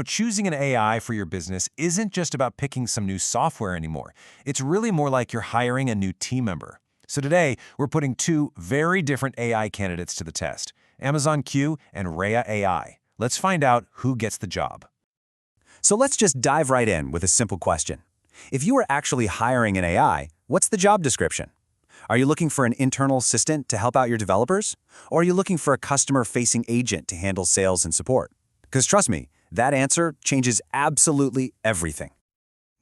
Choosing an AI for your business isn't just about picking some new software anymore. It's really more like you're hiring a new team member. So today, we're putting two very different AI candidates to the test, Amazon Q and RaiaAI. Let's find out who gets the job. So let's just dive right in with a simple question. If you were actually hiring an AI, what's the job description? Are you looking for an internal assistant to help out your developers? Or are you looking for a customer-facing agent to handle sales and support? Because trust me, that answer changes absolutely everything.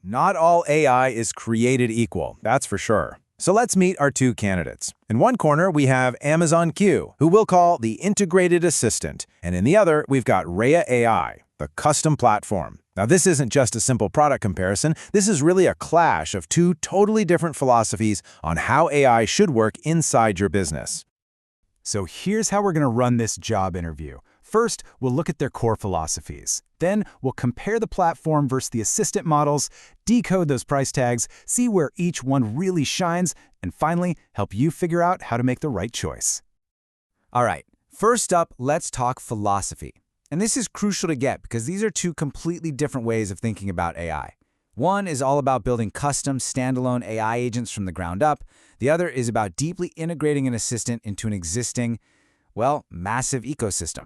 Not all AI is created equal, that's for sure. So let's meet our two candidates. In one corner, we have Amazon Q, who we'll call the integrated assistant. And in the other, we've got RaiaAI, the custom platform. Now, this isn't just a simple product comparison. This is really a clash of two totally different philosophies on how AI should work inside your business. So here's how we're going to run this job interview. First, we'll look at their core philosophies. Then, we'll compare the platform versus the assistant models, decode those price tags, see where each one really shines, and finally, help you figure out how to make the right choice. All right, first up, let's talk philosophy. And this is crucial to get because these are two completely different ways of thinking about AI. One is all about building custom, standalone AI agents from the ground up. The other is about deeply integrating an assistant into an existing, massive ecosystem.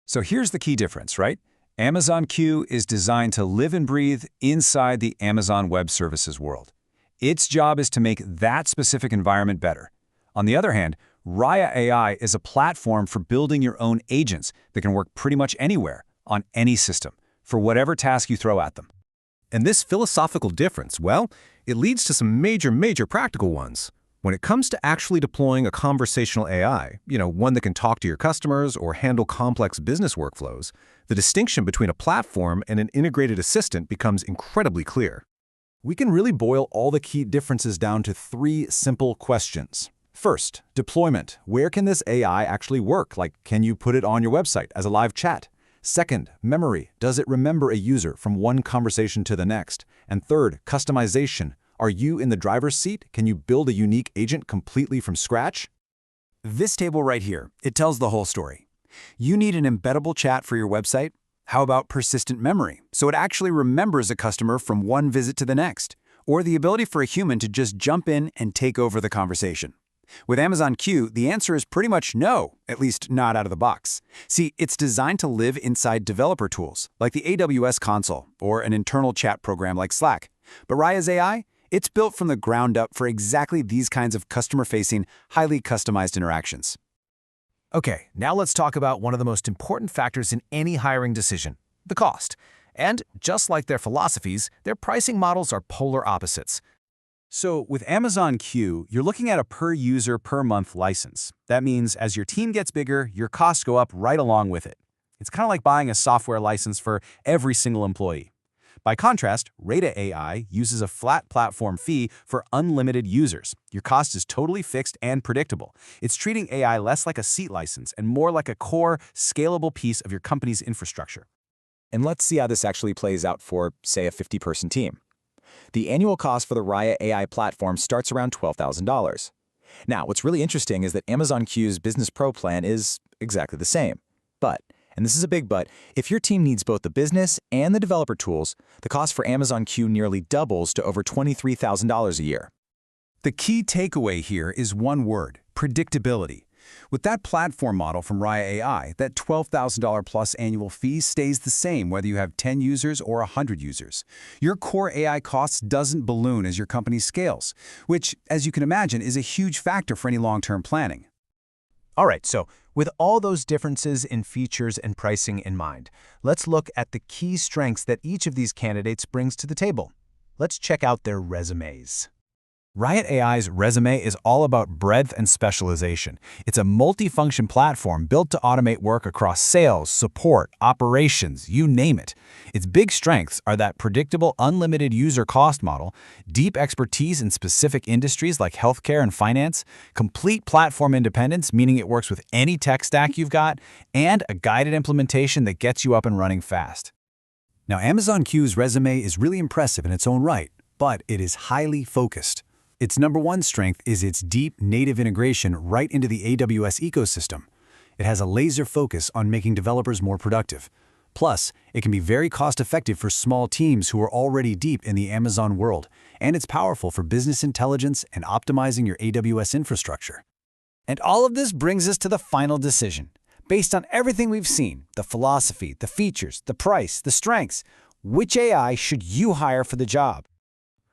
So here's the key difference, right? Amazon Q is designed to live and breathe inside the Amazon Web Services world. Its job is to make that specific environment better. On the other hand, RaiaAI is a platform for building your own agents that can work pretty much anywhere, on any system, for whatever task you throw at them. And this philosophical difference, it leads to some major practical ones. When it comes to actually deploying a conversational AI, one that can talk to your customers or handle complex business workflows, the distinction between a platform and an integrated assistant becomes incredibly clear. We can really boil all the key differences down to three simple questions. First, deployment. Where can this AI actually work? Like, can you put it on your website as a live chat? Second, memory. Does it remember a user from one conversation to the next? And third, customization. Are you in the driver's seat? Can you build a unique agent completely from scratch? This table right here, it tells the whole story. You need an embeddable chat for your website? How about persistent memory, so it actually remembers a customer from one visit to the next? Or the ability for a human to just jump in and take over the conversation? With Amazon Q, the answer is pretty much no, at least not out of the box. See, it's designed to live inside developer tools, like the AWS console, or an internal chat program like Slack. But RaiaAI, it's built from the ground up for exactly these kinds of customer-facing, highly customized interactions. Okay, now let's talk about one of the most important factors in any hiring decision, the cost. And just like their philosophies, their pricing models are polar opposites. So with Amazon Q, you're looking at a per-user, per-month license. That means as your team gets bigger, your costs go up right along with it. It's kind of like buying a software license for every single employee. By contrast, RaiaAI uses a flat platform fee for unlimited users. Your cost is totally fixed and predictable. It's treating AI less like a seat license and more like a core, scalable piece of your company's infrastructure. And let's see how this actually plays out for, say, a 50-person team. The annual cost for the RaiaAI platform starts around $12,000. Now, what's really interesting is that Amazon Q's Business Pro plan is exactly the same. But, and this is a big but, if your team needs both the business and the developer tools, the cost for Amazon Q nearly doubles to over $23,000 a year. The key takeaway here is one word: predictability. With that platform model from RaiaAI, that $12,000 plus annual fee stays the same whether you have 10 users or 100 users. Your core AI costs doesn't balloon as your company scales, which, as you can imagine, is a huge factor for any long-term planning. All right, so with all those differences in features and pricing in mind, let's look at the key strengths that each of these candidates brings to the table. Let's check out their resumes. RaiaAI's resume is all about breadth and specialization. It's a multi-function platform built to automate work across sales, support, operations, you name it. Its big strengths are that predictable, unlimited user cost model, deep expertise in specific industries like healthcare and finance, complete platform independence, meaning it works with any tech stack you've got, and a guided implementation that gets you up and running fast. Now, Amazon Q's resume is really impressive in its own right, but it is highly focused. Its number one strength is its deep native integration right into the AWS ecosystem. It has a laser focus on making developers more productive. Plus, it can be very cost-effective for small teams who are already deep in the Amazon world, and it's powerful for business intelligence and optimizing your AWS infrastructure. And all of this brings us to the final decision. Based on everything we've seen, the philosophy, the features, the price, the strengths, which AI should you hire for the job?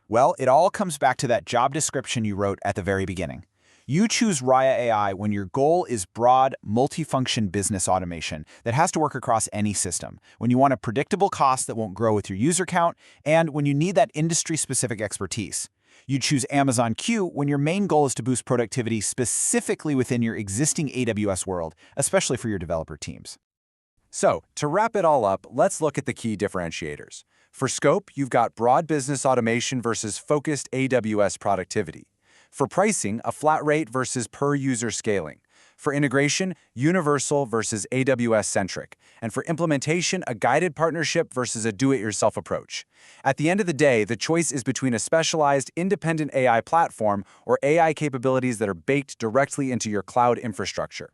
Well, it all comes back to that job description you wrote at the very beginning. You choose RaiaAI when your goal is broad, multifunction business automation that has to work across any system, when you want a predictable cost that won't grow with your user count, and when you need that industry-specific expertise. You choose Amazon Q when your main goal is to boost productivity specifically within your existing AWS world, especially for your developer teams. So, to wrap it all up, let's look at the key differentiators. For scope, you've got broad business automation versus focused AWS productivity. For pricing, a flat rate versus per-user scaling. For integration, universal versus AWS-centric. And for implementation, a guided partnership versus a do-it-yourself approach. At the end of the day, the choice is between a specialized, independent AI platform or AI capabilities that are baked directly into your cloud infrastructure.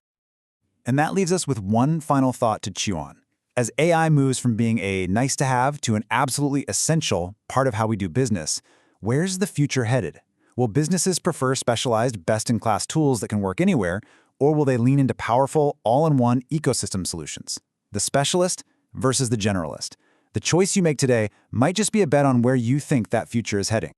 And that leaves us with one final thought to chew on. As AI moves from being a nice-to-have to an absolutely essential part of how we do business, where's the future headed? Will businesses prefer specialized, best-in-class tools that can work anywhere, or will they lean into powerful, all-in-one ecosystem solutions? The specialist versus the generalist. The choice you make today might just be a bet on where you think that future is heading.